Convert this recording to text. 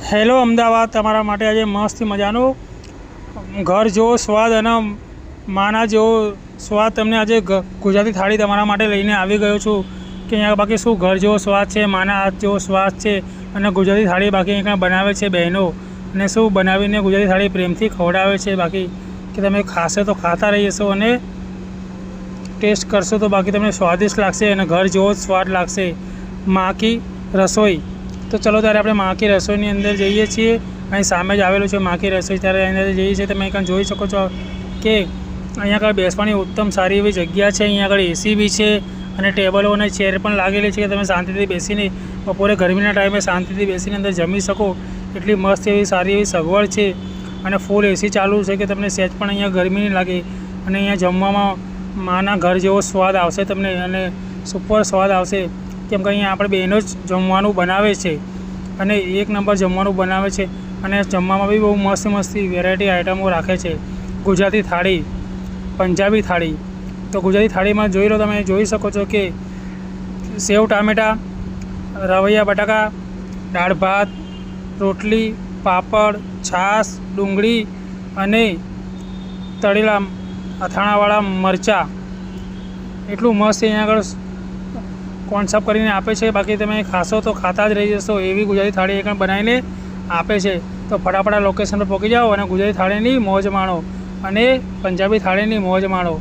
Hello Ahmedabad, તમારા માટે આજે મસ્ત મજાનું ઘર જેવો સ્વાદ અને માના જેવો સ્વાદ તમને આજે ગુજરાતી થાળી તમારા માટે લઈને આવી ગયો છું કે અહીંયા બાકી શું ઘર જેવો સ્વાદ છે, માના હાથ જેવો સ્વાદ છે અને ગુજરાતી થાળી બાકી અહીંયા બનાવે છે બહેનો, અને શું બનાવીને ગુજરાતી થાળી પ્રેમથી ખવડાવે છે બાકી કે તમે ખાશો તો ખાતા રહી જશો અને ટેસ્ટ કરશો તો બાકી તમને સ્વાદિષ્ટ લાગશે અને ઘર જેવો જ સ્વાદ લાગશે. મા કી રસોઈ. તો ચલો ત્યારે આપણે મા કી રસોઈની અંદર જઈએ છીએ. અહીં સામે જ આવેલું છે મા કી રસોઈ. ત્યારે અંદર જઈએ છીએ. તમે અહીં જોઈ શકો છો કે અહીંયા આગળ બેસવાની ઉત્તમ સારી એવી જગ્યા છે. અહીંયા આગળ એસી બી છે અને ટેબલો અને ચેર પણ લાગેલી છે કે તમે શાંતિથી બેસીને બપોરે ગરમીના ટાઈમે શાંતિથી બેસીને અંદર જમી શકો એટલી મસ્ત એવી સારી એવી સગવડ છે. અને ફૂલ એસી ચાલુ છે કે તમને સહેજ પણ અહીંયા ગરમી નહીં લાગે અને અહીંયા જમવામાં માના ઘર જેવો સ્વાદ આવશે તમને અને સુપર સ્વાદ આવશે. કેમ કે અહીંયા આપણે બહેનો જ જમવાનું બનાવે છે અને એક નંબર જમવાનું બનાવે છે અને જમવામાં બી બહુ મસ્ત મસ્તી વેરાયટી આઇટમો રાખે છે. ગુજરાતી થાળી, પંજાબી થાળી. તો ગુજરાતી થાળીમાં જોઈ લો, તમે જોઈ શકો છો કે સેવ ટામેટાં, રવૈયા બટાકા, દાળ ભાત, રોટલી, પાપડ, છાશ, ડુંગળી અને તળેલા અથાણાવાળા મરચાં. એટલું મસ્ત અહીંયા આગળ કોન્સેપ્ટ કરીને આપે છે. બાકી તમે ખાશો તો ખાતા જ રહી જશો એવી ગુજરાતી થાળી એક બનાવીને આપે છે. તો ફટાફટ લોકેશન પર પહોંચી જાઓ અને ગુજરાતી થાળીની મોજ માણો અને પંજાબી થાળીની મોજ માણો.